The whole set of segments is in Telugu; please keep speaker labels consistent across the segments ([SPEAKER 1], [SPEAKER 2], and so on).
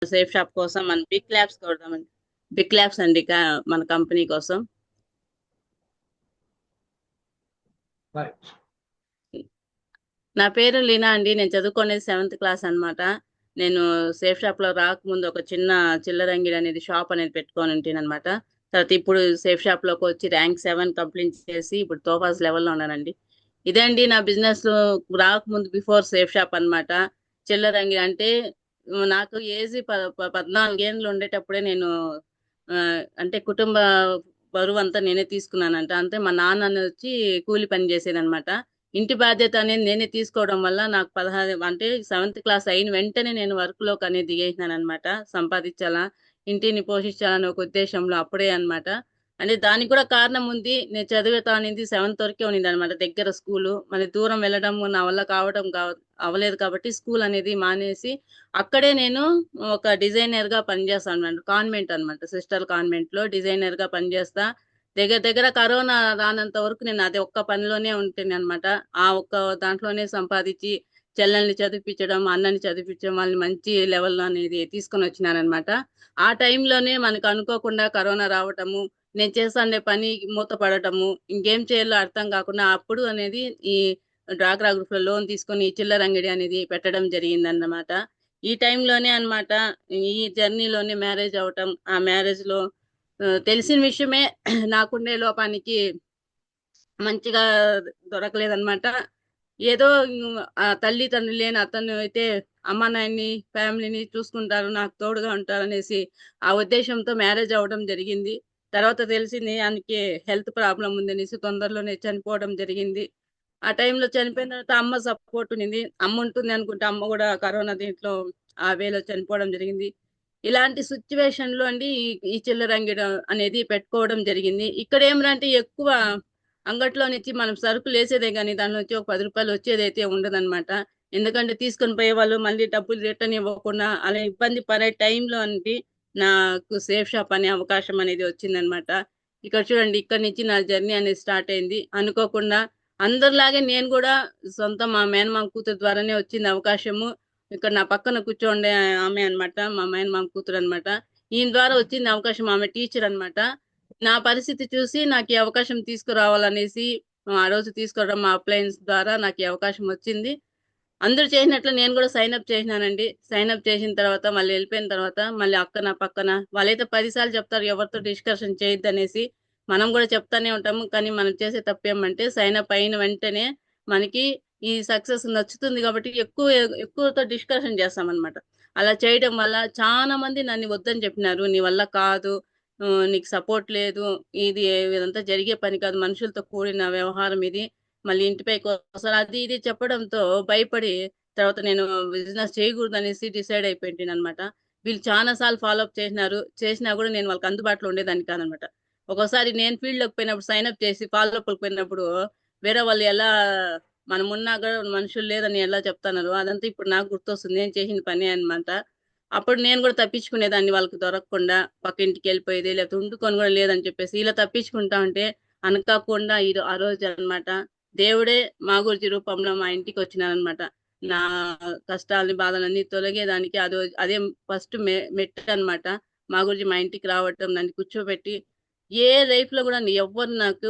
[SPEAKER 1] సేఫ్ షాప్ కోసం మన బిగ్ ల్యాబ్స్ కొడదామండి. బిగ్ ల్యాబ్స్ అండి మన కంపెనీ కోసం.
[SPEAKER 2] రైట్.
[SPEAKER 1] నా పేరు లీనా అండి. నేను చదువుకునేది 7th క్లాస్ అన్నమాట. నేను సేఫ్ షాప్ లో రాకముందు ఒక చిన్న చిల్లర అంగిడి అనేది షాప్ అనేది పెట్టుకొని ఉంటాను అనమాట. తర్వాత ఇప్పుడు సేఫ్ షాప్ లోకి వచ్చి ర్యాంక్ 7 కంప్లీట్ చేసి ఇప్పుడు తోపాస్ లెవెల్లో ఉన్నానండి. ఇదే అండి నా బిజినెస్ రాకముందు బిఫోర్ సేఫ్ షాప్ అన్నమాట. చిల్లర అంగిడి అంటే నాకు ఏజ్ 14 ఏళ్ళు ఉండేటప్పుడే నేను ఆ, అంటే కుటుంబ బరువు అంతా నేనే తీసుకున్నానంట. అంటే మా నాన్న వచ్చి కూలి పని చేసేదనమాట. ఇంటి బాధ్యత అనేది నేనే తీసుకోవడం వల్ల నాకు 16 అంటే 7th క్లాస్ అయిన వెంటనే నేను వర్క్ లోకి అనేది దిగేసినాను అనమాట. సంపాదించాలా, ఇంటిని పోషించాలని ఒక ఉద్దేశంలో అప్పుడే అన్నమాట. అంటే దానికి కూడా కారణం ఉంది. నేను చదివేతా అనేది 7th వరకే ఉన్నింది అనమాట. దగ్గర స్కూలు, మళ్ళీ దూరం వెళ్ళడం నా వల్ల అవ్వలేదు కాబట్టి స్కూల్ అనేది మానేసి అక్కడే నేను ఒక డిజైనర్ గా పనిచేస్తాను అనమాట. కాన్వెంట్ అనమాట, సిస్టర్ కాన్వెంట్ లో డిజైనర్ గా పనిచేస్తా. దగ్గర దగ్గర కరోనా రానంత వరకు నేను అదే ఒక్క పనిలోనే ఉంటుంది అనమాట. ఆ ఒక్క దాంట్లోనే సంపాదించి చెల్లెల్ని చదివించడం, అన్నని చదివించడం, వాళ్ళని మంచి లెవెల్లో అనేది తీసుకొని వచ్చినానమాట. ఆ టైంలోనే మనకు అనుకోకుండా కరోనా రావటము, నేను చేస్తాండే పని మూతపడటము, ఇంకేం చేయాలో అర్థం కాకుండా అప్పుడు అనేది ఈ డ్వాక్రా గ్రూప్ లో లోన్ తీసుకొని ఈ చిల్లర అంగడి అనేది పెట్టడం జరిగిందన్నమాట. ఈ టైంలోనే అన్నమాట, ఈ జర్నీలోనే మ్యారేజ్ అవటం. ఆ మ్యారేజ్ లో తెలిసిన విషయమే నాకుండే లోపానికి మంచిగా దొరకలేదన్నమాట. ఏదో ఆ తల్లిదండ్రులు లేని అతను అయితే అమ్మ నాయన్ని ఫ్యామిలీని చూసుకుంటారు, నాకు తోడుగా ఉంటారు అనేసి ఆ ఉద్దేశంతో మ్యారేజ్ అవ్వడం జరిగింది. తర్వాత తెలిసింది ఆయనకి హెల్త్ ప్రాబ్లం ఉందనేసి తొందరలోనే చనిపోవడం జరిగింది. ఆ టైంలో చనిపోయిన తర్వాత అమ్మ సపోర్ట్ ఉన్నింది. అమ్మ ఉంటుంది అనుకుంటే అమ్మ కూడా కరోనా దీంట్లో ఆ వేలో చనిపోవడం జరిగింది. ఇలాంటి సిచ్యువేషన్ లో అండి ఈ చిల్లర అంగడి అనేది పెట్టుకోవడం జరిగింది. ఇక్కడ ఏమంటే ఎక్కువ అంగట్లో నుంచి మనం సరుకులు వేసేదే కానీ దాని నుంచి ఒక 10 రూపాయలు వచ్చేదైతే ఉండదన్నమాట. ఎందుకంటే తీసుకొని పోయే వాళ్ళు మళ్ళీ డబ్బులు రిటర్న్ ఇవ్వకుండా అలా ఇబ్బంది పడే టైంలో అంటే నాకు సేఫ్ షాప్ అనే అవకాశం అనేది వచ్చిందనమాట. ఇక్కడ చూడండి, ఇక్కడ నుంచి నా జర్నీ అనేది స్టార్ట్ అయింది అనుకోకుండా. అందరిలాగే నేను కూడా సొంత మా మేనమామ కూతురు ద్వారానే వచ్చింది అవకాశము. ఇక్కడ నా పక్కన కూర్చోండే ఆమె అన్నమాట, మా మేనమామ కూతురు అన్నమాట. ఈయన ద్వారా వచ్చింది అవకాశం. ఆమె టీచర్ అన్నమాట. నా పరిస్థితి చూసి నాకు ఈ అవకాశం తీసుకురావాలనేసి ఆ రోజు తీసుకోవడం మా అప్లయన్స్ ద్వారా నాకు ఈ అవకాశం వచ్చింది. అందరూ చేసినట్లు నేను కూడా సైన్ అప్ చేసినానండి. సైన్ అప్ చేసిన తర్వాత మళ్ళీ వెళ్ళిపోయిన తర్వాత మళ్ళీ అక్క నా పక్కన వాళ్ళైతే 10 సార్లు చెప్తారు ఎవరితో డిస్కషన్ చేయొద్దు అనేసి. మనం కూడా చెప్తానే ఉంటాము, కానీ మనం చేసే తప్పేమంటే సైన్ అప్ అయిన వెంటనే మనకి ఈ సక్సెస్ నచ్చుతుంది కాబట్టి ఎక్కువతో డిస్కషన్ చేస్తాం అనమాట. అలా చేయడం వల్ల చాలా మంది నన్ను వద్దని చెప్పినారు. నీ వల్ల కాదు, నీకు సపోర్ట్ లేదు, ఇది ఇదంతా జరిగే పని కాదు, మనుషులతో కూడిన వ్యవహారం ఇది, మళ్ళీ ఇంటిపైకి వస్తారు అది ఇది చెప్పడంతో భయపడి తర్వాత నేను బిజినెస్ చేయకూడదు అనేసి డిసైడ్ అయిపోయింటాను అనమాట. వీళ్ళు చాలా సార్లు ఫాలో అప్ చేసినా కూడా నేను వాళ్ళకి అందుబాటులో ఉండేదాన్ని కాదనమాట. ఒక్కోసారి నేను ఫీల్డ్ లోకి పోయినప్పుడు సైన్ అప్ చేసి ఫాలో అప్ పోయినప్పుడు వేరే వాళ్ళు ఎలా మనం ఉన్నా కూడా మనుషులు లేదని ఎలా చెప్తున్నారు, అదంతా ఇప్పుడు నాకు గుర్తొస్తుంది. నేను చేసిన పని అన్నమాట. అప్పుడు నేను కూడా తప్పించుకునేదాన్ని వాళ్ళకి దొరకకుండా, పక్కింటికి వెళ్ళిపోయేది, లేకపోతే ఉండుకొని కూడా లేదని చెప్పేసి ఇలా తప్పించుకుంటా ఉంటే అనుకోకుండా ఆ రోజు అన్నమాట దేవుడే మా గురించి రూపంలో మా ఇంటికి వచ్చినారనమాట. నా కష్టాలని బాధలన్నీ తొలగేదానికి అదే ఫస్ట్ మెట్టు అన్నమాట. మా గురించి మా ఇంటికి రావటం, నన్ను కూర్చోబెట్టి ఏ లైఫ్ లో కూడా ఎవ్వరు నాకు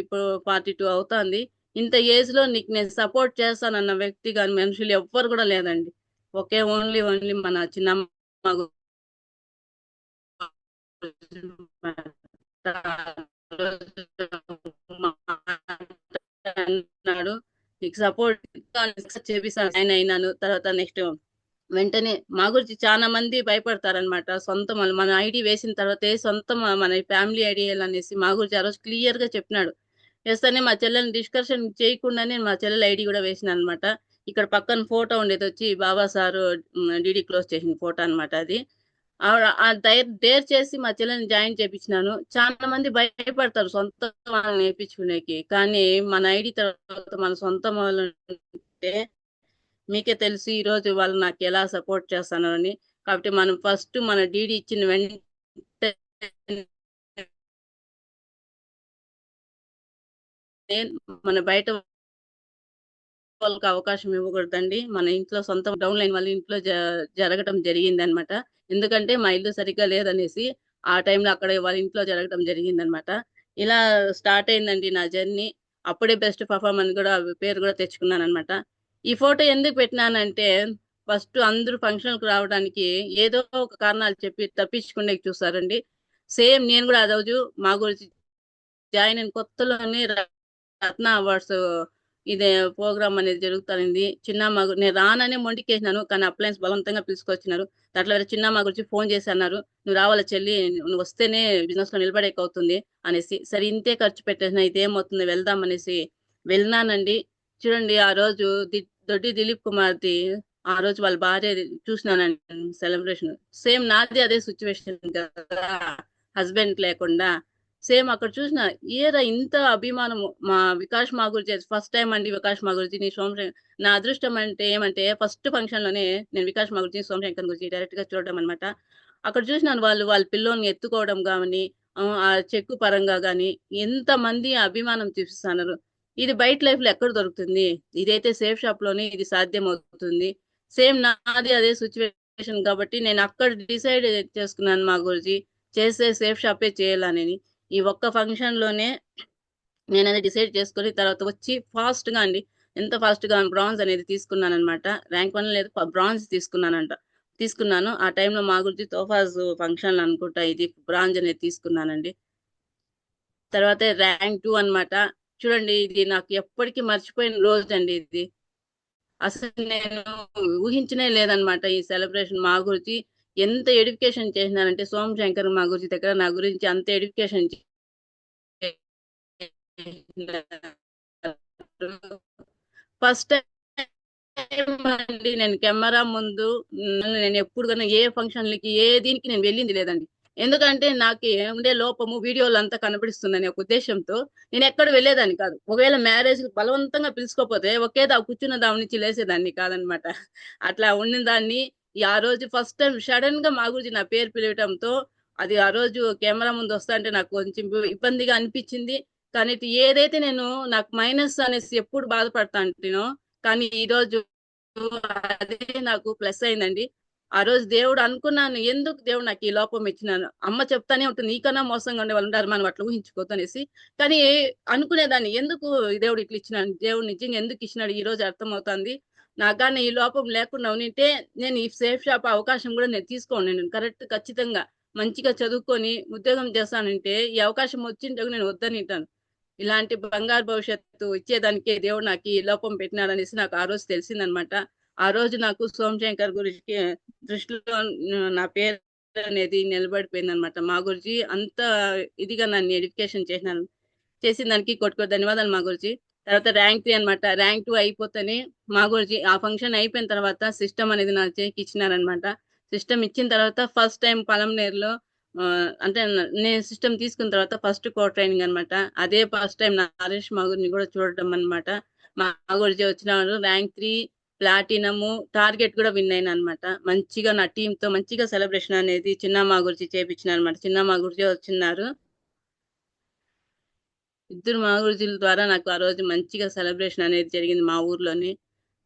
[SPEAKER 1] ఇప్పుడు 42 అవుతాంది, ఇంత ఏజ్ లో నీకు నేను సపోర్ట్ చేస్తానన్న వ్యక్తి కానీ మనుషులు ఎవ్వరు కూడా లేదండి. ఓకే, ఓన్లీ ఓన్లీ మన చిన్నమ్మ అన్నాడు, నీకు సపోర్ట్ చేపిస్తాను ఆయన అయినాను. తర్వాత నెక్స్ట్ వెంటనే మా గురించి చాలా మంది భయపడతారనమాట. సొంత మన ఐడి వేసిన తర్వాతే సొంత మన ఫ్యామిలీ ఐడి అనేసి మా గురించి ఆ రోజు క్లియర్ గా చెప్పినాడు. వేస్తానే మా చెల్లెని డిస్కషన్ చేయకుండానే మా చెల్లెల ఐడి కూడా వేసిన అనమాట. ఇక్కడ పక్కన ఫోటో ఉండేది వచ్చి బాబా సారు డిడి క్లోజ్ చేసిన ఫోటో అన్నమాట అది. డేర్ చేసి మా చెల్లెని జాయిన్ చేపించినాను. చాలా మంది భయపడతారు సొంత వాళ్ళని నేర్పించుకునేకి, కానీ మన ఐడి తర్వాత మన సొంత వాళ్ళు ఉంటే మీకే తెలుసు ఈ రోజు వాళ్ళు నాకు ఎలా సపోర్ట్ చేస్తున్నారని. కాబట్టి మనం ఫస్ట్ మన డీడీ ఇచ్చిన వెంటనే మన బయట వాళ్ళకి అవకాశం ఇవ్వకూడదండి. మన ఇంట్లో సొంత డౌన్ లైన్ వాళ్ళ ఇంట్లో జరగటం జరిగిందనమాట. ఎందుకంటే మా ఇల్లు సరిగ్గా లేదనేసి ఆ టైంలో అక్కడ వాళ్ళ ఇంట్లో జరగటం జరిగిందనమాట. ఇలా స్టార్ట్ అయిందండి నా జర్నీ. అప్పుడే బెస్ట్ పెర్ఫార్మర్ కూడా పేరు కూడా తెచ్చుకున్నాననమాట. ఈ ఫోటో ఎందుకు పెట్టినానంటే ఫస్ట్ అందరూ ఫంక్షన్‌కి రావడానికి ఏదో ఒక కారణాలు చెప్పి తప్పించుకునేకి చూస్తారండి. సేమ్ నేను కూడా ఆ రోజు మా గురించి జాయిన్ అయిన కొత్తలోనే రత్న అవార్డ్స్ ఇదే ప్రోగ్రామ్ అనేది జరుగుతుంది. చిన్నమ్మ నేను రాననే మొండికేసినాను. కానీ అప్లయన్స్ బలవంతంగా పిలుచుకొచ్చినారు. దాంట్లో వేరే చిన్నమ్మ గురించి ఫోన్ చేసి అన్నారు. "నువ్వు రావాలా చెల్లి, నువ్వు వస్తేనే బిజినెస్‌లో నిలబడేకి అవుతుంది" అనేసి. సరే ఇంతే ఖర్చు పెట్టేసినా ఇదేమవుతుంది వెళ్దాం అనేసి వెళ్ళినానండి. చూడండి ఆ రోజు దొడ్డి దిలీప్ కుమార్‌ది ఆ రోజు వాళ్ళ భార్య చూసినానండి సెలబ్రేషన్. సేమ్ నాది అదే సిట్యుయేషన్ కదా! హస్బెండ్ లేకుండా. సేమ్ అక్కడ చూసిన ఏరా ఇంత అభిమానము మా వికాస్ మా గురించి ఫస్ట్ టైం అండి వికాస్ మా గురించి నీ నా అదృష్టం అంటే ఏమంటే ఫస్ట్ ఫంక్షన్ లోనే నేను వికాస్ మా గురించి సోమశంకర్ గురించి డైరెక్ట్ గా చూడడం అనమాట. అక్కడ చూసినాను వాళ్ళ పిల్లోని ఎత్తుకోవడం గాని ఆ చెక్కు పరంగా గాని ఎంత మంది అభిమానం చూపిస్తున్నారు. ఇది బయట లైఫ్ లో ఎక్కడ దొరుకుతుంది? ఇదైతే సేఫ్ షాప్ లోనే ఇది సాధ్యం అవుతుంది. సేమ్ నాది అదే సిచ్యువేషన్ కాబట్టి నేను అక్కడ డిసైడ్ చేసుకున్నాను మా గురించి చేసే సేఫ్ షాపే చేయాలని. ఈ ఒక్క ఫంక్షన్ లోనే నేను అది డిసైడ్ చేసుకుని తర్వాత వచ్చి ఫాస్ట్ గా అండి ఎంత ఫాస్ట్ గా బ్రాంజ్ అనేది తీసుకున్నాను అనమాట. ర్యాంక్ 1 లేదు బ్రాంజ్ తీసుకున్నాను. ఆ టైంలో మా గురించి తోఫాజ్ ఫంక్షన్ అనుకుంటా ఇది బ్రాంజ్ అనేది తీసుకున్నానండి. తర్వాత ర్యాంక్ 2 అన్నమాట. చూడండి ఇది నాకు ఎప్పటికీ మర్చిపోయిన రోజు అండి ఇది. అసలు నేను ఊహించనే లేదనమాట ఈ సెలబ్రేషన్ మా గురించి ఎంత ఎడ్యుకేషన్ చేసినారంటే సోమశంకర్ మా గురించి దగ్గర నా గురించి అంత ఎడ్యుకేషన్ ఫస్ట్ టైం అండి నేను కెమెరా ముందు నేను ఎప్పుడు కానీ ఏ ఫంక్షన్లకి ఏ దీనికి నేను వెళ్ళింది లేదండి. ఎందుకంటే నాకు ఉండే లోపము వీడియోలు అంతా కనబడిస్తుందనే ఒక ఉద్దేశంతో నేను ఎక్కడ వెళ్ళేదాన్ని కాదు. ఒకవేళ మ్యారేజ్ బలవంతంగా పిలుచుకోపోతే ఒకే కూర్చున్న దాని నుంచి లేసేదాన్ని కాదనమాట. అట్లా ఉండిన దాన్ని ఆ రోజు ఫస్ట్ టైం సడన్ గా మా గురించి నా పేరు పిలవటంతో అది ఆ రోజు కెమెరా ముందు వస్తా అంటే నాకు కొంచెం ఇబ్బందిగా అనిపించింది. కానీ ఏదైతే నేను నాకు మైనస్ అనేసి ఎప్పుడు బాధపడతా అంటేనో కానీ ఈ రోజు అదే నాకు ప్లస్ అయిందండి. ఆ రోజు దేవుడు అనుకున్నాను ఎందుకు దేవుడు నాకు ఈ లోపం ఇచ్చినాను. అమ్మ చెప్తానే ఉంటుంది నీకన్నా మోసంగా ఉండే వాళ్ళు ఉంటారు మనం అట్లా ఊహించుకోవద్దు అనేసి. కానీ అనుకునేదాన్ని ఎందుకు ఈ దేవుడు ఇట్లా ఇచ్చినాడు, దేవుడు నిజంగా ఎందుకు ఇచ్చినాడు ఈ రోజు అర్థమవుతుంది. నాకు కానీ ఈ లోపం లేకుండా ఉంటే నేను ఈ సేఫ్ షాప్ అవకాశం కూడా నేను తీసుకోను. నేను కరెక్ట్ ఖచ్చితంగా మంచిగా చదువుకొని ఉద్యోగం చేస్తానంటే ఈ అవకాశం వచ్చింటే నేను వద్దనింటాను. ఇలాంటి బంగారు భవిష్యత్తు ఇచ్చేదానికే దేవుడు నాకు ఈ లోపం పెట్టినాడనేసి నాకు ఆ రోజు తెలిసిందనమాట. ఆ రోజు నాకు సోమశంకర్ గురించి దృష్టిలో నా పేరు అనేది నిలబడిపోయిందనమాట. మా గురించి అంత ఇదిగా నన్ను ఎడ్యుకేషన్ చేసిన దానికి కొట్టుకో ధన్యవాదాలు మా గురించి. తర్వాత ర్యాంక్ 3 అనమాట. ర్యాంక్ 2 అయిపోతేనే మా గురించి ఆ ఫంక్షన్ అయిపోయిన తర్వాత సిస్టమ్ అనేది నా చేతికి ఇచ్చినారనమాట. సిస్టమ్ ఇచ్చిన తర్వాత ఫస్ట్ టైం పలంనేరులో అంటే నేను సిస్టమ్ తీసుకున్న తర్వాత ఫస్ట్ కోర్ ట్రైనింగ్ అనమాట. అదే ఫస్ట్ టైం నరేష్ మగురిని కూడా చూడటం అనమాట. మా గురించి వచ్చినాడు ర్యాంక్ 3 ప్లాటినము టార్గెట్ కూడా విన్ అయినా అనమాట. మంచిగా నా టీమ్ తో మంచిగా సెలబ్రేషన్ అనేది చిన్న మా గురించి చేపించిన అనమాట. చిన్న మా గురించి వచ్చినారు. ఇద్దరు మా గురుజీల ద్వారా నాకు ఆ రోజు మంచిగా సెలబ్రేషన్ అనేది జరిగింది మా ఊర్లోని.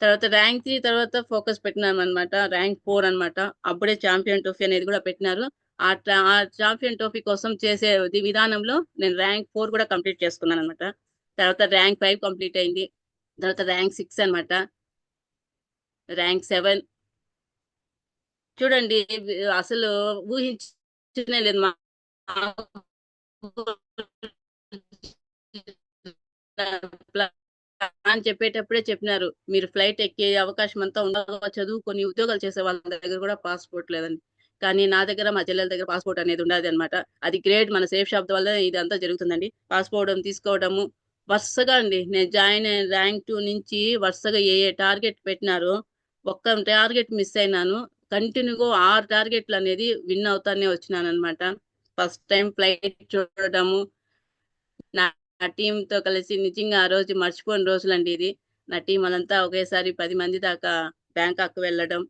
[SPEAKER 1] తర్వాత ర్యాంక్ 3 తర్వాత ఫోకస్ పెట్టినాం అనమాట. ర్యాంక్ 4 అనమాట. అప్పుడే ఛాంపియన్ ట్రోఫీ అనేది కూడా పెట్టినారు. ఆ ఛాంపియన్ ట్రోఫీ కోసం చేసే విధానంలో నేను ర్యాంక్ 4 కూడా కంప్లీట్ చేసుకున్నాను అనమాట. తర్వాత ర్యాంక్ 5 కంప్లీట్ అయింది. తర్వాత ర్యాంక్ 6 అనమాట. ర్యాంక్ 7 చూడండి అసలు ఊహించనే లేదు మా అని చెప్పేటప్పుడే చెప్పినారు మీరు ఫ్లైట్ ఎక్కే అవకాశం అంతా ఉండగా చదువుకొని ఉద్యోగాలు చేసే వాళ్ళ దగ్గర కూడా పాస్పోర్ట్ లేదండి. కానీ నా దగ్గర మా చెల్లెల దగ్గర పాస్పోర్ట్ అనేది ఉండదు అనమాట. అది గ్రేట్ మన సేఫ్ షాప్ వల్ల ఇదంతా జరుగుతుందండి. పాస్పోర్ట్ తీసుకోవడము వరుసగా అండి నేను జాయిన్ అయిన ర్యాంక్ 2 నుంచి వరుసగా ఏ ఏ టార్గెట్ పెట్టినారో ఒక్క టార్గెట్ మిస్ అయినాను. కంటిన్యూగా 6 టార్గెట్లు అనేది విన్ అవుతానే వచ్చినాను అనమాట. ఫస్ట్ టైం ఫ్లైట్ చూడడము నా టీమ్ తో కలిసి నిజంగా ఆ రోజు మర్చిపోని రోజులండి ఇది. నా టీం అదంతా ఒకేసారి 10 మంది దాకా బ్యాంకాక్ వెళ్ళడం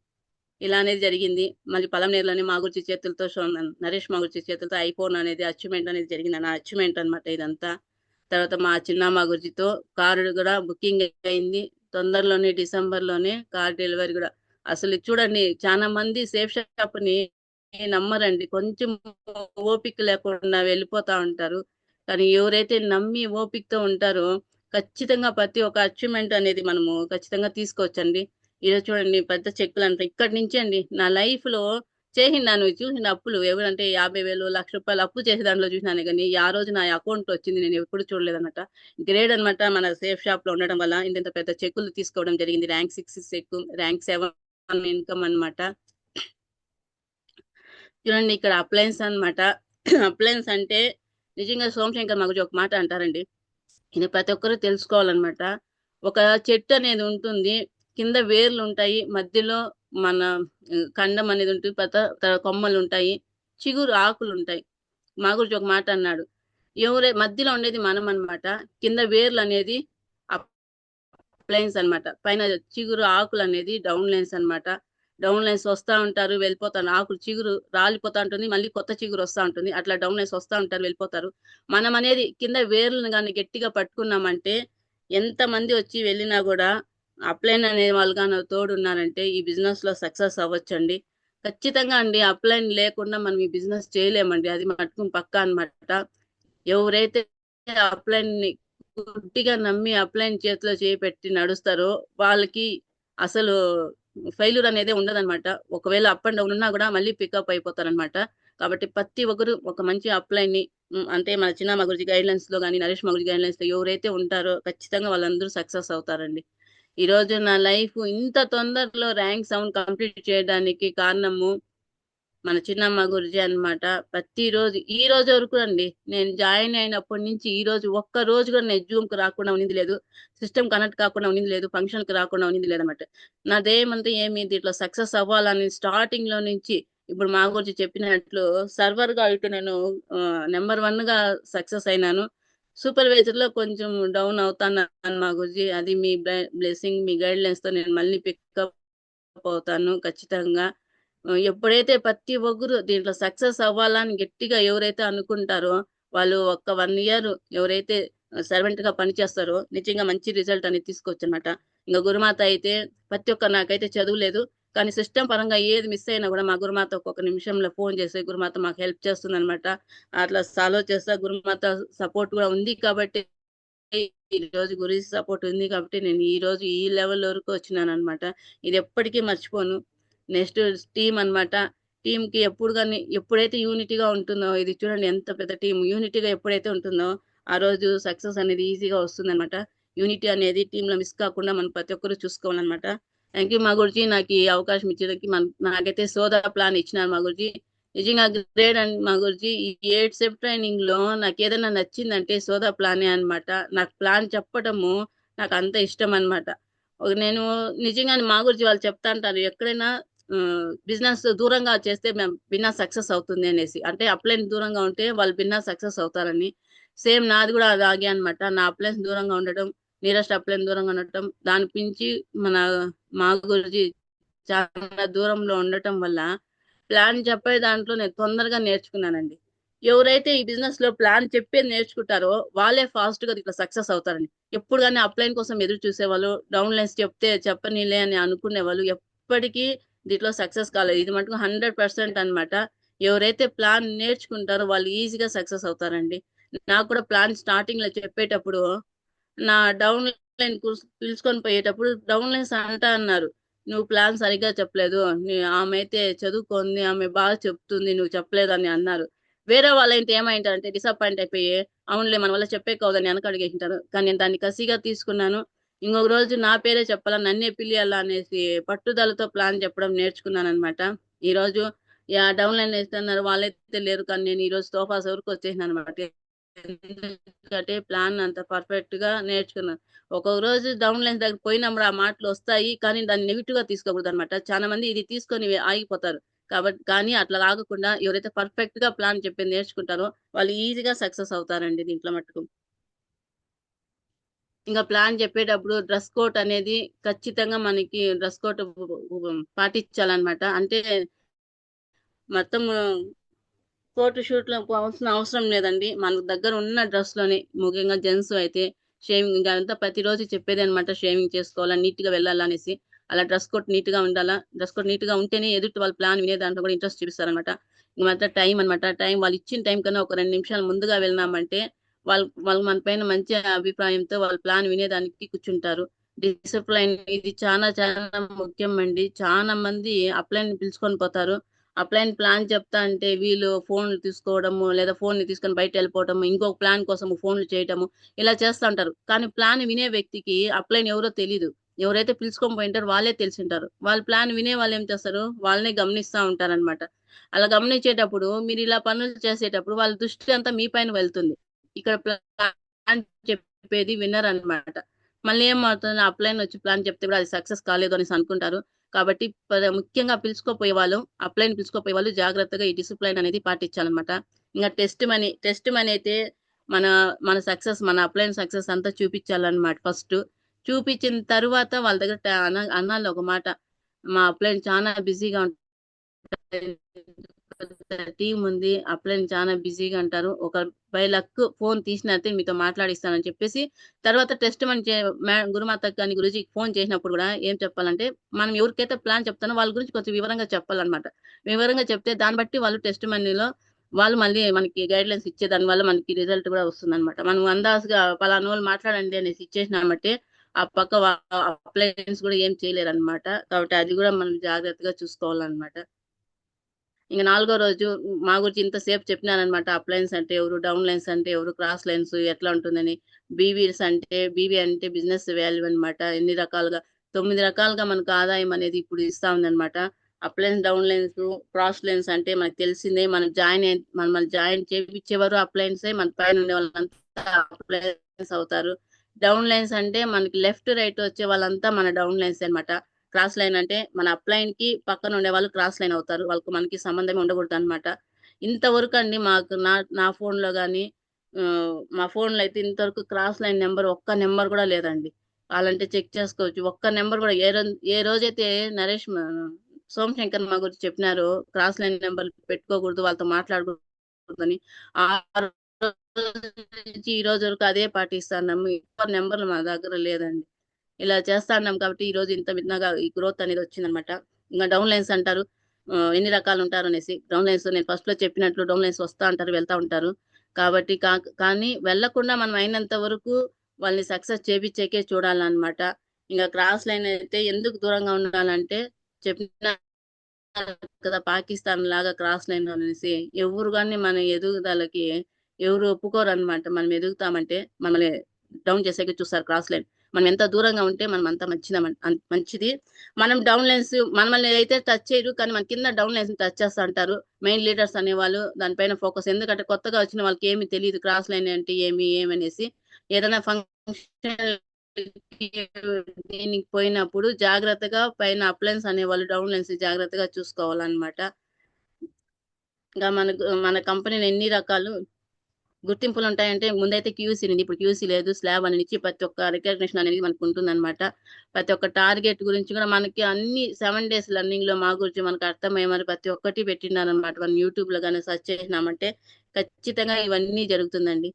[SPEAKER 1] ఇలా అనేది జరిగింది. మళ్ళీ పలంనేరులోనే మాగుర్చి చేతులతో నరేష్ మాగుర్చి చేతులతో ఐఫోన్ అనేది అచీవ్మెంట్ అనేది జరిగింది. నా అచీవ్మెంట్ అనమాట ఇదంతా. తర్వాత మా చిన్న మాగుర్జితో కారు కూడా బుకింగ్ అయింది. తొందరలోనే డిసెంబర్లోనే కార్ డెలివరీ కూడా. అసలు చూడండి, చాలా మంది సేఫ్ షాప్ ని నమ్మరండి, కొంచెం ఓపిక లేకుండా వెళ్ళిపోతా ఉంటారు. కానీ ఎవరైతే నమ్మి ఓపికతో ఉంటారో ఖచ్చితంగా ప్రతి ఒక్క అచీవ్మెంట్ అనేది మనము ఖచ్చితంగా తీసుకోవచ్చండి. ఈరోజు చూడండి, పెద్ద చెక్కులు అంటే ఇక్కడి నుంచి అండి నా లైఫ్ లో చేసినాను, చూసిన అప్పులు ఎవరంటే 50,000 1,00,000 అప్పు చేసే దాంట్లో చూసినాను, కానీ ఆ రోజు నా అకౌంట్ వచ్చింది నేను ఎప్పుడు చూడలేదన్నమాట. గ్రేడ్ అన్నమాట మన సేఫ్ షాప్ లో ఉండడం వల్ల ఇంత పెద్ద చెక్కులు తీసుకోవడం జరిగింది. ర్యాంక్ 6 చెక్, ర్యాంక్ 7 ఇన్కమ్ అన్నమాట. చూడండి ఇక్కడ అప్లయన్స్ అన్నమాట. అప్లయన్స్ అంటే నిజంగా సోమశంకర్ మగుజీ ఒక మాట అంటారండి, ఇది ప్రతి ఒక్కరూ తెలుసుకోవాలన్నమాట. ఒక చెట్టు అనేది ఉంటుంది, కింద వేర్లు ఉంటాయి, మధ్యలో మన ఖండం అనేది ఉంటుంది, కొమ్మలు ఉంటాయి, చిగురు ఆకులు ఉంటాయి. మా గురించి ఒక మాట అన్నాడు, మధ్యలో ఉండేది మనం అన్నమాట, కింద వేర్లు అనేది అప్లయన్స్ అన్నమాట, పైన చిగురు ఆకులు అనేది డౌన్ లైన్స్ అన్నమాట. డౌన్ లైన్స్ వస్తా ఉంటారు, వెళ్ళిపోతారు, ఆకులు చిగురు రాలిపోతా ఉంటుంది, మళ్ళీ కొత్త చిగురు వస్తా ఉంటుంది, అట్లా డౌన్ లైన్స్ వస్తా ఉంటారు, వెళ్ళిపోతారు. మనం అనేది కింద వేర్లను కానీ గట్టిగా పట్టుకున్నామంటే ఎంత మంది వచ్చి వెళ్ళినా కూడా అప్లైన్ అనే వాళ్ళు కానీ తోడు ఉన్నారంటే ఈ బిజినెస్ లో సక్సెస్ అవ్వచ్చండి. ఖచ్చితంగా అండి, అప్లైన్ లేకుండా మనం ఈ బిజినెస్ చేయలేమండి, అది మటుకు పక్కా అన్నమాట. ఎవరైతే అప్లైన్ ని గుడ్డిగా నమ్మి అప్లైన్ చేతిలో చేయి పెట్టి నడుస్తారో వాళ్ళకి అసలు ఫెయిల్యూర్ అనేది ఉండదన్నమాట. ఒకవేళ అప్ అండ్ డౌన్ ఉన్నా కూడా మళ్ళీ పికప్ అయిపోతారనమాట. కాబట్టి ప్రతి ఒక్కరు ఒక మంచి అప్లైన్ ని అంటే మన చిన్న మగురుజీ గైడ్ లైన్స్ లో కానీ నరేష్ మగురుజీ గైడ్ లైన్స్ లో ఎవరైతే ఉంటారో ఖచ్చితంగా వాళ్ళందరూ సక్సెస్ అవుతారండి. ఈ రోజు నా లైఫ్ ఇంత తొందరలో ర్యాంక్ 7 కంప్లీట్ చేయడానికి కారణము మన చిన్నమ్మ గురుజీ అన్నమాట. ప్రతిరోజు ఈ రోజు వరకు అండి, నేను జాయిన్ అయినప్పటి నుంచి ఈ రోజు ఒక్క రోజు కూడా నేను జూమ్ కి రాకుండా ఉన్నింది లేదు, సిస్టమ్ కనెక్ట్ కాకుండా ఉన్నింది లేదు, ఫంక్షన్ కి రాకుండా ఉన్నింది లేదన్నమాట. నాదేమంటే ఏమి దీంట్లో సక్సెస్ అవ్వాలని స్టార్టింగ్ లో నుంచి ఇప్పుడు మా గురించి చెప్పినట్లు సర్వర్ గా ఇటు నేను నెంబర్ 1 గా సక్సెస్ అయినాను. సూపర్వైజర్ లో కొంచెం డౌన్ అవుతాను మా గురించి, అది మీ బ్లెస్సింగ్, మీ గైడ్ లైన్స్ తో నేను మళ్ళీ పికప్ అవుతాను ఖచ్చితంగా. ఎప్పుడైతే ప్రతి ఒక్కరు దీంట్లో సక్సెస్ అవ్వాలని గట్టిగా ఎవరైతే అనుకుంటారో వాళ్ళు ఒక్క 1 ఇయర్ ఎవరైతే సర్వెంట్ గా పనిచేస్తారో నిజంగా మంచి రిజల్ట్ అనేది తీసుకోవచ్చు అనమాట. ఇంకా గురుమాత అయితే ప్రతి ఒక్క, నాకైతే చదువు లేదు కానీ సిస్టమ్ పరంగా ఏది మిస్ అయినా కూడా మా గురుమాత ఒక్కొక్క నిమిషంలో ఫోన్ చేసి గురుమాత మాకు హెల్ప్ చేస్తుంది అనమాట. అట్లా సాల్వ్ చేస్తా, గురుమాత సపోర్ట్ కూడా ఉంది కాబట్టి ఈ రోజు గురి సపోర్ట్ ఉంది కాబట్టి నేను ఈ రోజు ఈ లెవెల్ వరకు వచ్చినాను అనమాట. ఇది ఎప్పటికీ మర్చిపోను. నెక్స్ట్ టీం అన్నమాట. టీం కి ఎప్పుడు కానీ ఎప్పుడైతే యూనిటీగా ఉంటుందో, ఇది చూడండి ఎంత పెద్ద టీం, యూనిటీగా ఎప్పుడైతే ఉంటుందో ఆ రోజు సక్సెస్ అనేది ఈజీగా వస్తుంది అనమాట. యూనిటీ అనేది టీమ్ లో మిస్ కాకుండా మనం ప్రతి ఒక్కరు చూసుకోవాలన్నమాట. థ్యాంక్ యూ మా గురుజీ, నాకు ఈ అవకాశం ఇచ్చేందుకు. నాకైతే సోదా ప్లాన్ ఇచ్చినారు మా గురుజీ, నిజంగా గ్రేట్ అండి మా గురుజీ. ఈ 8 స్టెప్ ట్రైనింగ్ లో నాకు ఏదైనా నచ్చిందంటే సోదా ప్లానే అన్నమాట. నాకు ప్లాన్ చెప్పటము నాకు అంత ఇష్టం అన్నమాట. నేను నిజంగా మా గురించి వాళ్ళు చెప్తా అంటారు, ఎక్కడైనా బిజినెస్ దూరంగా చేస్తే మేము బిన్నా సక్సెస్ అవుతుంది అనేసి, అంటే అప్లైన్ దూరంగా ఉంటే వాళ్ళు బిన్నా సక్సెస్ అవుతారని. సేమ్ నాది కూడా అలాగే అన్నమాట. నా అప్లైన్స్ దూరంగా ఉండటం, నియరెస్ట్ అప్లైన్ దూరంగా ఉండటం, దాని మించి మన మా గురించి చాలా దూరంలో ఉండటం వల్ల ప్లాన్ చెప్పే దాంట్లో నేను తొందరగా నేర్చుకున్నానండి. ఎవరైతే ఈ బిజినెస్ లో ప్లాన్ చెప్పేది నేర్చుకుంటారో వాళ్ళే ఫాస్ట్ గా ఇట్లా సక్సెస్ అవుతారండి. ఎప్పుడు కానీ అప్లైన్ కోసం ఎదురు చూసేవాళ్ళు, డౌన్ లైన్స్ చెప్తే చెప్పనీలే అని అనుకునే వాళ్ళు ఎప్పటికీ దీంట్లో సక్సెస్ కాలేదు. ఇది మటుకు 100% అన్నమాట. ఎవరైతే ప్లాన్ నేర్చుకుంటారో వాళ్ళు ఈజీగా సక్సెస్ అవుతారండి. నాకు కూడా ప్లాన్ స్టార్టింగ్ లో చెప్పేటప్పుడు నా డౌన్ లైన్ పిలుచుకొని పోయేటప్పుడు డౌన్ లైన్స్ అంటా అన్నారు, నువ్వు ప్లాన్ సరిగ్గా చెప్పలేదు, ఆమె అయితే చదువుకుంది, ఆమె బాగా చెప్తుంది, నువ్వు చెప్పలేదు అని అన్నారు. వేరే వాళ్ళైతే ఏమైంటారంటే డిసప్పాయింట్ అయిపోయి, అవునులే మన వల్ల చెప్పే కావద్దని వెనక అడిగేసింటారు. కానీ నేను దాన్ని కసిగా తీసుకున్నాను. ఇంకొక రోజు నా పేరే చెప్పాలా, నన్నే పిలియాలా అనేసి పట్టుదలతో ప్లాన్ చెప్పడం నేర్చుకున్నాను అనమాట. ఈ రోజు డౌన్ లైన్ వేస్తున్నారు, వాళ్ళైతే లేరు, కానీ నేను ఈ రోజు సోఫాస్ వరకు వచ్చేసాను అనమాట. ఎందుకంటే ప్లాన్ అంత పర్ఫెక్ట్ గా నేర్చుకున్నాను. ఒక్కొక్క రోజు డౌన్ లైన్స్ దగ్గర పోయినప్పుడు ఆ మాటలు వస్తాయి, కానీ దాన్ని నెగిటివ్ గా తీసుకోకూడదు అనమాట. చాలా మంది ఇది తీసుకొని ఆగిపోతారు. కాబట్టి కానీ అట్లా కాకుండా ఎవరైతే పర్ఫెక్ట్ గా ప్లాన్ చెప్పి నేర్చుకుంటారో వాళ్ళు ఈజీగా సక్సెస్ అవుతారండి దీంట్లో మటుకు. ఇంకా ప్లాన్ చెప్పేటప్పుడు డ్రెస్ కోడ్ అనేది ఖచ్చితంగా మనకి డ్రెస్ కోడ్ పాటించాలన్నమాట. అంటే మొత్తం కోట్ షూట్ లో పోవాల్సిన అవసరం లేదండి, మన దగ్గర ఉన్న డ్రెస్ లోనే, ముఖ్యంగా జెంట్స్ అయితే షేవింగ్ ఇంకా అంతా ప్రతిరోజు చెప్పేది అనమాట. షేవింగ్ చేసుకోవాలా, నీట్ గా వెళ్ళాలా అనేసి. అలా డ్రెస్ కోడ్ నీట్ గా ఉండాలా. డ్రెస్ కోడ్ నీట్ గా ఉంటేనే ఎదుటి వాళ్ళ ప్లాన్ వినే దాంట్లో కూడా ఇంట్రెస్ట్ చూపిస్తారనమాట. ఇంక మాత్రం టైం అనమాట. టైం వాళ్ళు ఇచ్చిన టైం కన్నా ఒక 2 నిమిషాలు ముందుగా వెళ్ళినామంటే వాళ్ళు మన పైన మంచి అభిప్రాయంతో వాళ్ళ ప్లాన్ వినేదానికి కూర్చుంటారు. డిసిప్లైన్ ఇది చాలా చాలా ముఖ్యం అండి. చాలా మంది అప్లైన్ పిలుచుకొని పోతారు. అప్లైన్ ప్లాన్ చెప్తా అంటే వీళ్ళు ఫోన్లు తీసుకోవడము, లేదా ఫోన్ తీసుకొని బయట వెళ్ళిపోవడము, ఇంకొక ప్లాన్ కోసం ఫోన్లు చేయటము, ఇలా చేస్తూ ఉంటారు. కానీ ప్లాన్ వినే వ్యక్తికి అప్లైన్ ఎవరో తెలియదు. ఎవరైతే పిలుచుకొని పోయింటారో వాళ్ళే తెలిసింటారు. వాళ్ళ ప్లాన్ వినే వాళ్ళు ఏం చేస్తారు, వాళ్ళనే గమనిస్తూ ఉంటారన్నమాట. అలా గమనించేటప్పుడు మీరు ఇలా పనులు చేసేటప్పుడు వాళ్ళ దృష్టి అంతా మీ పైన వెళ్తుంది. ఇక్కడ ప్లాన్ చెప్పేది విన్నర్ అన్నమాట. మళ్ళీ ఏమవుతుంది, అప్లైన్ వచ్చి ప్లాన్ చెప్తే కూడా అది సక్సెస్ కాలేదు అనేసి అనుకుంటారు. కాబట్టి ముఖ్యంగా పిలుచుకోపోయే వాళ్ళు, అప్లైన్ పిలుచుకోపోయే వాళ్ళు జాగ్రత్తగా ఈ డిసిప్లైన్ అనేది పాటించాలన్నమాట. ఇంకా టెస్ట్ మనీ అయితే మన మన సక్సెస్, మన అప్లైన్ సక్సెస్ అంతా చూపించాలన్నమాట. ఫస్ట్ చూపించిన తరువాత వాళ్ళ దగ్గర అనాలి ఒక మాట, మా అప్లైన్ చాలా బిజీగా టీం ఉంది, అప్లైన్ చాలా బిజీగా అంటారు, ఒక బై లక్ ఫోన్ తీసినట్టే మీతో మాట్లాడిస్తానని చెప్పేసి తర్వాత టెస్ట్ మన గురుమాతకు కానీ గురుజీకి ఫోన్ చేసినప్పుడు కూడా ఏం చెప్పాలంటే, మనం ఎవరికైతే ప్లాన్ చెప్తానో వాళ్ళ గురించి కొంచెం వివరంగా చెప్పాలన్నమాట. వివరంగా చెప్తే దాన్ని బట్టి వాళ్ళు టెస్ట్ మనీలో వాళ్ళు మళ్ళీ మనకి గైడ్ లైన్స్ ఇచ్చే దాని వల్ల మనకి రిజల్ట్ కూడా వస్తుంది అనమాట. మనం అందాజుగా పలానా వాళ్ళు మాట్లాడండి అనేసి ఇచ్చేసినామంటే ఆ పక్క అప్లైన్స్ కూడా ఏం చేయలేరు అనమాట. కాబట్టి అది కూడా మనం జాగ్రత్తగా చూసుకోవాలన్నమాట. ఇంక 4వ రోజు మా గురించి ఇంతసేపు చెప్పినానమాట. అప్ లైన్స్ అంటే ఎవరు, డౌన్ లైన్స్ అంటే ఎవరు, క్రాస్ లైన్స్ ఎట్లా ఉంటుందని. బీవీ అంటే బిజినెస్ వాల్యూ అనమాట. ఎన్ని రకాలుగా 9 రకాలుగా మనకు ఆదాయం అనేది ఇప్పుడు ఇస్తా ఉందన్నమాట. Up lines, down lines, cross lines అంటే మనకు తెలిసిందే. మనల్ని జాయిన్ చేయించేవారు అప్ లైన్సే, మన పైన ఉండే వాళ్ళంతా అప్ లైన్స్ అవుతారు. డౌన్ లైన్స్ అంటే మనకి లెఫ్ట్ రైట్ వచ్చే వాళ్ళంతా మన డౌన్ లైన్స్ అనమాట. క్రాస్ లైన్ అంటే మన అప్లైన్ కి పక్కన ఉండే వాళ్ళు క్రాస్ లైన్ అవుతారు. వాళ్ళకి మనకి సంబంధమే ఉండకూడదు అనమాట. ఇంతవరకు అండి మాకు నా ఫోన్ లో గానీ మా ఫోన్ లో అయితే ఇంతవరకు క్రాస్ లైన్ నెంబర్ ఒక్క నెంబర్ కూడా లేదండి. వాళ్ళంటే చెక్ చేసుకోవచ్చు. ఒక్క నెంబర్ కూడా ఏ రోజైతే నరేష్ సోమశంకర్ మా గురించి చెప్పినారో క్రాస్ లైన్ నెంబర్ పెట్టుకోకూడదు, వాళ్ళతో మాట్లాడకూడదని, ఆ రోజు నుంచి ఈ రోజు వరకు అదే పాటిస్తున్నాము. ఎక్కువ నెంబర్లు మా దగ్గర లేదండి. ఇలా చేస్తా ఉన్నాం కాబట్టి ఈ రోజు ఇంత విధంగా ఈ గ్రోత్ అనేది వచ్చిందనమాట. ఇంకా డౌన్ లైన్స్ అంటారు, ఎన్ని రకాలు ఉంటారు అనేసి. డౌన్ లైన్స్ నేను ఫస్ట్ లో చెప్పినట్లు డౌన్ లైన్స్ వస్తా అంటారు, వెళ్తా ఉంటారు. కాబట్టి కానీ వెళ్లకుండా మనం అయినంత వరకు వాళ్ళని సక్సెస్ చేపించేకే చూడాలన్నమాట. ఇంకా క్రాస్ లైన్ అయితే ఎందుకు దూరంగా ఉండాలంటే, చెప్పిన కదా పాకిస్తాన్ లాగా క్రాస్ లైన్ అనేసి, ఎవరు కానీ మన ఎదుగుదలకి ఎవరు ఒప్పుకోరు అనమాట. మనం ఎదుగుతామంటే మనల్ని డౌన్ చేసేకి చూస్తారు క్రాస్ లైన్. మనం ఎంత దూరంగా ఉంటే మనం అంత మంచిది. మనం డౌన్ లైన్స్ మనల్ని అయితే టచ్ చేయరు, కానీ మన కింద డౌన్ లైన్స్ టచ్ చేస్తా అంటారు. మెయిన్ లీడర్స్ అనేవాళ్ళు దానిపైన ఫోకస్, ఎందుకంటే కొత్తగా వచ్చిన వాళ్ళకి ఏమి తెలియదు క్రాస్ లైన్ అంటే ఏమనేసి. ఏదైనా ఫంక్షన్ దీనికి పోయినప్పుడు జాగ్రత్తగా పైన అప్లైన్స్ అనేవాళ్ళు డౌన్ లైన్స్ జాగ్రత్తగా చూసుకోవాలన్నమాట. ఇంకా మన కంపెనీలో ఎన్ని రకాలు గుర్తింపులు ఉంటాయంటే, ముందైతే క్యూసీ ఉంది, ఇప్పుడు క్యూసీ లేదు. స్లాబ్ అని ఇచ్చి ప్రతి ఒక్క రికగ్నిషన్ అనేది మనకు ఉంటుందన్నమాట. ప్రతి ఒక్క టార్గెట్ గురించి కూడా మనకి అన్ని 7 days లర్నింగ్ లో మా గురించి మనకు అర్థమయ్యే మరి ప్రతి ఒక్కటి పెట్టినారనమాట. మనం యూట్యూబ్ లో కానీ సెర్చ్ చేసినామంటే ఖచ్చితంగా ఇవన్నీ జరుగుతుందండి.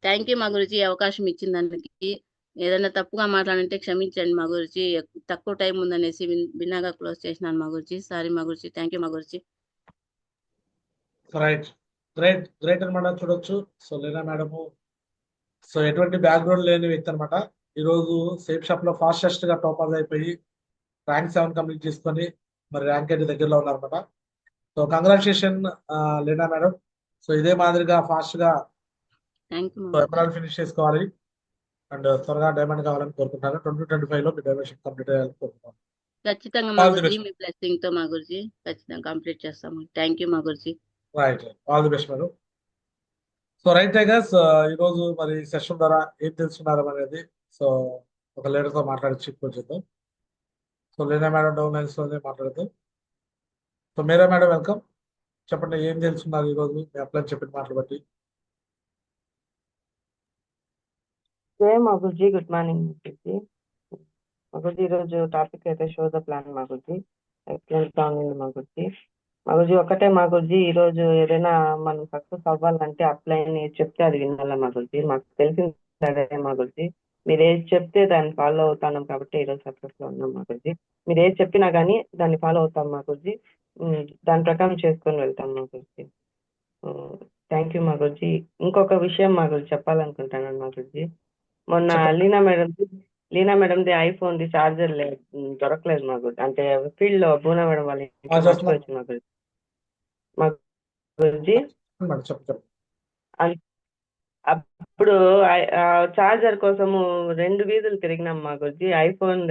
[SPEAKER 1] థ్యాంక్ యూ మా గురించి ఈ అవకాశం ఇచ్చిన దానికి. ఏదైనా తప్పుగా మాట్లాడంటే క్షమించండి మా గురించి. తక్కువ టైం ఉందనేసి భిన్నగా క్లోజ్ చేసినాను మా గురించి. సారీ మా గురించి. థ్యాంక్ యూ మా గురించి.
[SPEAKER 2] రైట్. గ్రేట్ అనమాట. చూడొచ్చు. సో లీనా మేడము సో ఎటువంటి బ్యాక్గ్రౌండ్ లేని వ్యక్తి అనమాట. ఈరోజు సేఫ్ షాప్ లో ఫాస్టెస్ట్ గా టాపర్ అయిపోయి ర్యాంక్ 7 కంప్లీట్ చేసుకొని మరి ర్యాంక్ 8 దగ్గరలో ఉన్నారనమాట. So congratulation Leena madam. So ఇదే మాదిరిగా ఫాస్ట్ గా
[SPEAKER 1] thank you
[SPEAKER 2] so emerald finish చేసుకోవాలి అండ్ త్వరగా డైమండ్ కావాలని కోరుకుంటున్నాను. 2025 లో మీ డైమెన్షన్ కంప్లీట్ అయ్యాలని కోరుకుంటున్నాను.
[SPEAKER 1] ఖచ్చితంగా మా
[SPEAKER 2] ఆల్ ది
[SPEAKER 1] గురించి,
[SPEAKER 2] బెస్ట్.
[SPEAKER 1] మీ బ్లెస్సింగ్ తో మా గురించి ఖచ్చితంగా కంప్లీట్ చేస్తాము. థ్యాంక్ యూ మా గురించి.
[SPEAKER 2] Right. All the best madam. So right tigers, ఈరోజు మరి సెషన్ ద్వారా ఏం తెలుసుకున్నారు అనేది సో ఒక లీడర్తో మాట్లాడి కొంచెం. So Leena madam down lines లోనే మాట్లాడుతూ. So Meera madam welcome. చెప్పండి ఏం తెలుసుకున్నారు ఈరోజు మీ అప్లై చెప్పిన మాటలు బట్టి.
[SPEAKER 3] మగుజీ, గుడ్ మార్నింగ్ మగుజీ. మగుజీ ఈరోజు టాపిక్ అయితే షో ద ప్లాన్ మగుజీ. ఎక్సలెంట్ గా ఉంది మగుజీ. మా గురుజీ ఒక్కటే మా గురుజీ ఈరోజు ఏదైనా మనం సక్సెస్ అవ్వాలంటే అప్లైన్ ఏది చెప్తే అది వినాలి మా గురుజీ. మాకు తెలిసింది అదే మా గురుజీ. మీరు ఏది చెప్తే దాన్ని ఫాలో అవుతాను కాబట్టి ఈరోజు సక్సెస్ లో ఉన్నాం మా గురుజీ. మీరు ఏది చెప్పినా కానీ దాన్ని ఫాలో అవుతాం మా గురుజీ. దాని ప్రకారం చేసుకొని వెళ్తాం మా గురుజీ. థ్యాంక్ యూ మా గురుజీ. ఇంకొక విషయం మా గురుజీ చెప్పాలనుకుంటున్నాను మా గురుజీ. మొన్న
[SPEAKER 2] చెప్పండి.
[SPEAKER 3] లీనా మేడంది ఐఫోన్ది చార్జర్ దొరకలేదు మాకు. అంటే ఫీల్డ్ లో పూనా మేడం వాళ్ళ ఇంట్లో
[SPEAKER 2] చేస్తున్నాను
[SPEAKER 3] మర్చిపోవచ్చు మా గురించి.
[SPEAKER 2] మేడం, చెప్పండి.
[SPEAKER 3] అన్- అప్పుడు చార్జర్ కోసము 2 వీధులు తిరిగినాం మా గురించి. ఐఫోన్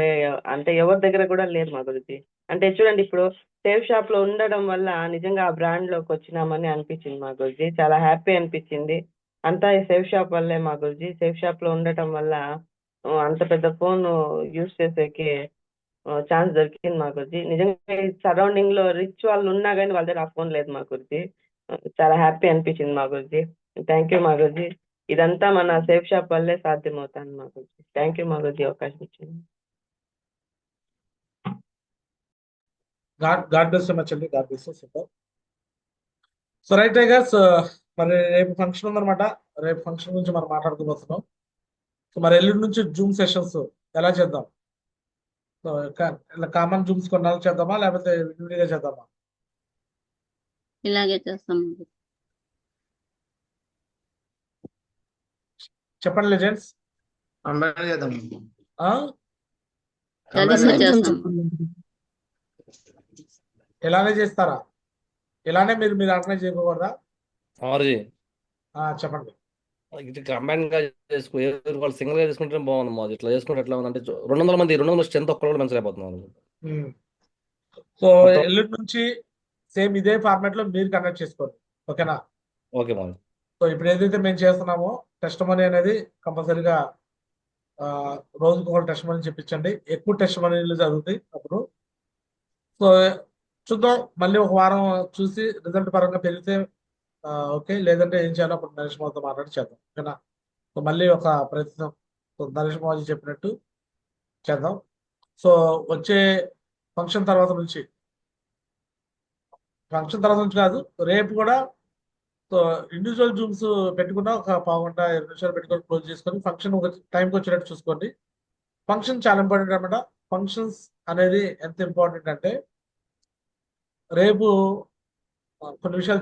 [SPEAKER 3] అంటే ఎవరి దగ్గర కూడా లేదు మా గురించి. అంటే చూడండి, ఇప్పుడు సేఫ్ షాప్ లో ఉండడం వల్ల నిజంగా ఆ బ్రాండ్ లోకి వచ్చినామని అనిపించింది మా గురించి. చాలా హ్యాపీ అనిపించింది. అంతా ఈ సేఫ్ షాప్ వల్లే మా గురించి. సేఫ్ షాప్ లో ఉండటం వల్ల అంత పెద్ద ఫోన్ యూస్ చేసేకి ఛాన్స్ దొరికింది మా గురించి. నిజంగా సరౌండింగ్ లో రిచ్ వాళ్ళు ఉన్నా కానీ వాళ్ళ దగ్గర ఆ ఫోన్ లేదు మా గురించి. చాలా హ్యాపీ అనిపించింది మా గురించి. థ్యాంక్ యూ మా గురించి. ఇదంతా మన సేఫ్ షాప్ వల్లే సాధ్యమవుతాను మా గురించి. థ్యాంక్ యూ మా గురించి అవకాశం ఇచ్చింది.
[SPEAKER 2] గాడ్ బ్లెస్ మచ్ అండి. God bless. Super. So right tigers, మరి రేపు ఫంక్షన్ ఉందన్నమాట. రేపు ఫంక్షన్ గురించి మనం మాట్లాడుకోబోతున్నాం. సో మరి ఎల్లుండి నుంచి జూమ్ సెషన్స్ ఎలా చేద్దాం? సో ఇలా కామన్ జూమ్స్ కొన్నాళ్ళు చేద్దామా, లేకపోతే విడివిడిగా చేద్దామా?
[SPEAKER 1] ఇలాగే చేస్తాం.
[SPEAKER 2] చెప్పండి లెజెండ్స్.
[SPEAKER 4] కంబైన్ చేద్దాం.
[SPEAKER 1] కలిసే చేస్తాం.
[SPEAKER 2] ఎలానే చేస్తారా? ఇలానే మీరు ఆర్గనైజ్ చేయకూడదా?
[SPEAKER 5] ఆర్జీ
[SPEAKER 2] చెప్పండి.
[SPEAKER 5] ఇది కంబైన్ గా చేసుకో, ఎవరు వాళ్ళు సింగిల్ గా చేసుకుంటే బాగుంది. మాది ఇట్లా చేసుకుంటే ఎట్లా ఉందంటే 200 మంది స్ట్రెంత్ ఒక్కరు కూడా పెంచలేకపోతున్నాను.
[SPEAKER 2] సో
[SPEAKER 5] మొత్తం
[SPEAKER 2] ఎల్లుండి నుంచి సేమ్ ఇదే ఫార్మాట్ లో మీరు కండక్ట్ చేసుకోండి. ఓకేనా?
[SPEAKER 5] ఓకే మాది.
[SPEAKER 2] సో ఇప్పుడు ఏదైతే మేము చేస్తున్నామో టెస్ట్ మనీ అనేది కంపల్సరీగా రోజుకు ఒక టెస్ట్ మనీ చెప్పించండి. ఎక్కువ టెస్ట్ మనీలు జరుగుతాయి అప్పుడు. సో చూద్దాం, మళ్ళీ ఒక వారం చూసి రిజల్ట్ పరంగా పెరిగితే ఓకే, లేదంటే ఏం చేయాలో అప్పుడు నరేష్ మాతో మాట్లాడి చేద్దాం. ఓకేనా? సో మళ్ళీ ఒక ప్రయత్నం నరేష్ మాజీ చెప్పినట్టు చేద్దాం. సో వచ్చే ఫంక్షన్ తర్వాత నుంచి కాదు, రేపు కూడా సో ఇండివిజువల్ జూమ్స్ పెట్టుకున్నా ఒక పావు గంట 20 నిమిషాలు పెట్టుకొని క్లోజ్ చేసుకొని ఫంక్షన్ ఒక టైంకి వచ్చేటట్టు చూసుకోండి. ఫంక్షన్ చాలా ఇంపార్టెంట్ అనమాట. ఫంక్షన్స్ అనేది ఎంత ఇంపార్టెంట్ అంటే రేపు కొన్ని విషయాలు